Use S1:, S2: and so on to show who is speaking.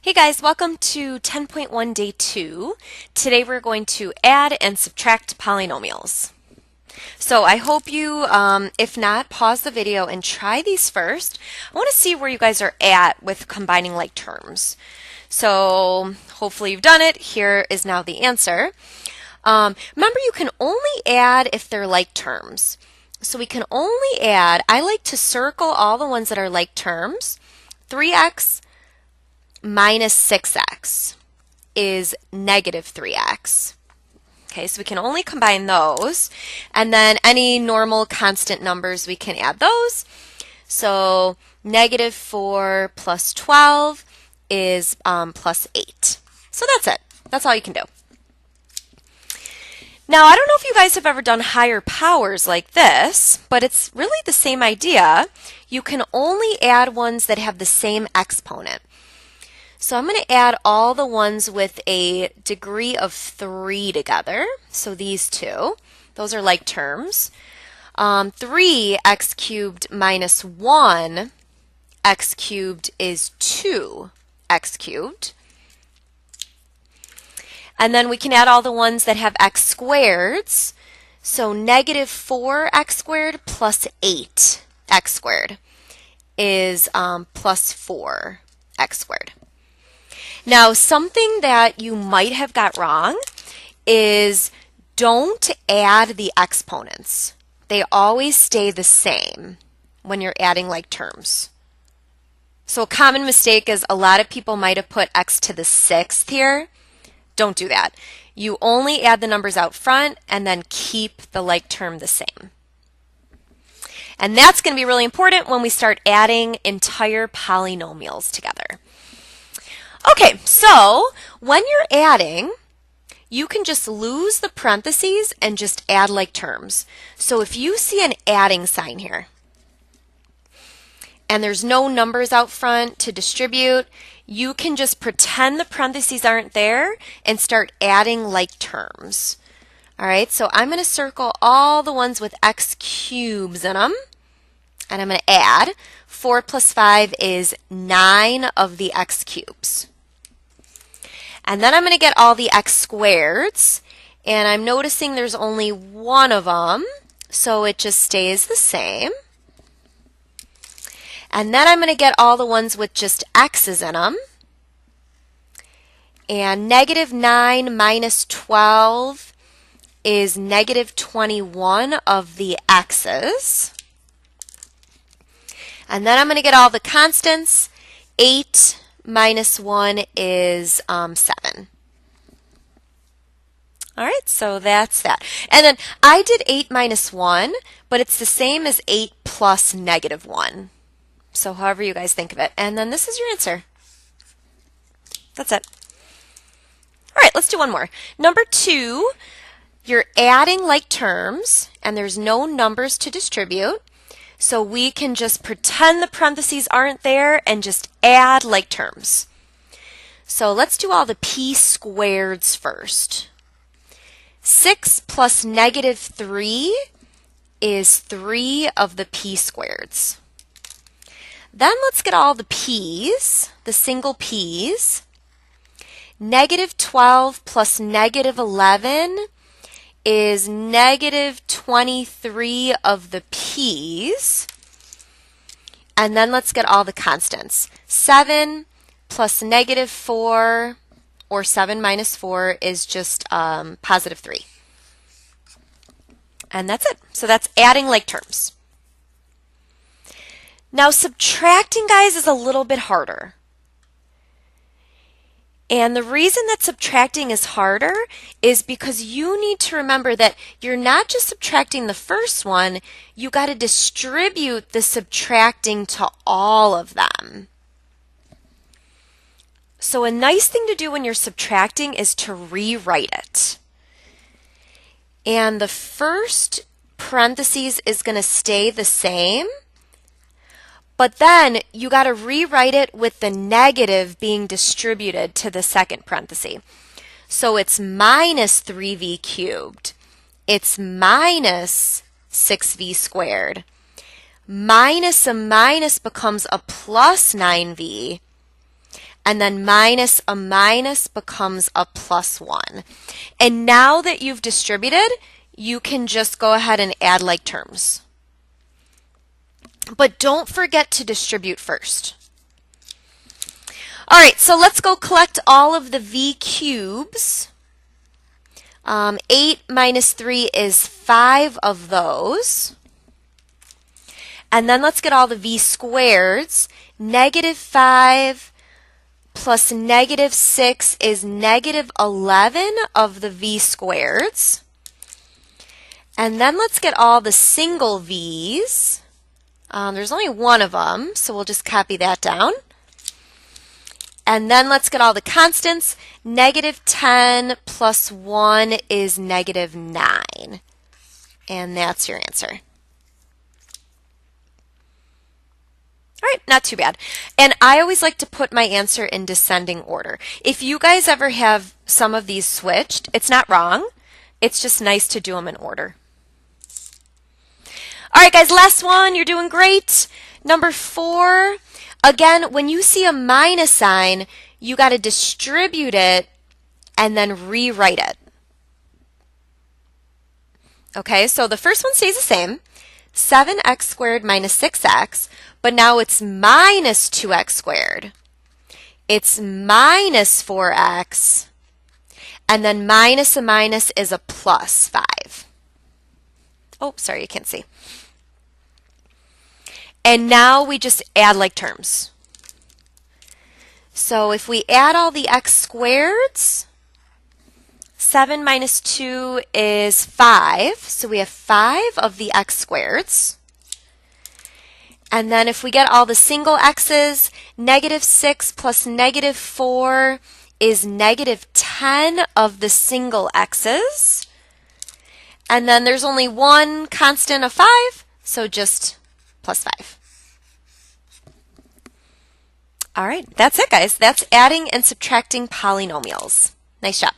S1: Hey guys, welcome to 10.1 day 2. Today we're going to add and subtract polynomials. So I hope you, if not, pause the video and try these first. I want to see where you guys are at with combining like terms. So hopefully you've done it. Here is now the answer. Remember, you can only add if they're like terms. So we can only add, I like to circle all the ones that are like terms. 3x minus 6x is negative 3x. Okay, so we can only combine those. And then any normal constant numbers, we can add those. So negative 4 plus 12 is plus 8. So that's it. That's all you can do. Now, I don't know if you guys have ever done higher powers like this, but it's really the same idea. You can only add ones that have the same exponent. So I'm going to add all the ones with a degree of 3 together. So these two, those are like terms. 3x cubed minus 1x cubed is 2x cubed. And then we can add all the ones that have x squareds. So negative 4x squared plus 8x squared is plus 4x squared. Now, something that you might have got wrong is don't add the exponents. They always stay the same when you're adding like terms. So a common mistake is a lot of people might have put x to the 6th here. Don't do that. You only add the numbers out front and then keep the like term the same. And that's going to be really important when we start adding entire polynomials together. Okay, so when you're adding, you can just lose the parentheses and just add like terms. So if you see an adding sign here, and there's no numbers out front to distribute, you can just pretend the parentheses aren't there and start adding like terms. All right, so I'm going to circle all the ones with x cubes in them, and I'm going to add. 4 plus 5 is 9 of the x cubes. And then I'm going to get all the x squareds, and I'm noticing there's only one of them, so it just stays the same. And then I'm going to get all the ones with just x's in them. And negative 9 minus 12 is negative 21 of the x's. And then I'm going to get all the constants. 8 minus 1 is 7. All right, so that's that. And then I did 8 minus 1, but it's the same as 8 plus negative 1. So however you guys think of it. And then this is your answer. That's it. All right, let's do one more. Number 2, you're adding like terms, and there's no numbers to distribute. So we can just pretend the parentheses aren't there and just add like terms. So let's do all the p squareds first. 6 plus negative 3 is 3 of the p squareds. Then let's get all the p's, the single p's. Negative 12 plus negative 11 is negative 23 of the p's. And then let's get all the constants. 7 plus negative 4, or 7 minus 4, is just positive 3. And that's it. So that's adding like terms. Now subtracting, guys, is a little bit harder. And the reason that subtracting is harder is because you need to remember that you're not just subtracting the first one, you got to distribute the subtracting to all of them. So a nice thing to do when you're subtracting is to rewrite it. And the first parentheses is going to stay the same. But then you got to rewrite it with the negative being distributed to the second parenthesis. So it's minus 3v cubed. It's minus 6v squared. Minus a minus becomes a plus 9v. and then minus a minus becomes a plus 1. And now that you've distributed, you can just go ahead and add like terms. But don't forget to distribute first. All right, so let's go collect all of the v cubes. 8 minus 3 is 5 of those. And then let's get all the v squareds. Negative 5 plus negative 6 is negative 11 of the v squareds. And then let's get all the single v's. There's only one of them, so we'll just copy that down. And then let's get all the constants. Negative 10 plus 1 is negative 9. And that's your answer. All right, not too bad. And I always like to put my answer in descending order. If you guys ever have some of these switched, it's not wrong. It's just nice to do them in order. All right, guys, last one. You're doing great. Number 4. Again, when you see a minus sign, you got to distribute it and then rewrite it. Okay, so the first one stays the same. 7x squared minus 6x, but now it's minus 2x squared. It's minus 4x, and then minus a minus is a plus 5. Oh, sorry, you can't see. And now we just add like terms. So if we add all the x squareds, 7 minus 2 is 5. So we have 5 of the x squareds. And then if we get all the single x's, negative 6 plus negative 4 is negative 10 of the single x's. And then there's only one constant of 5, so just plus 5. All right, that's it, guys. That's adding and subtracting polynomials. Nice job.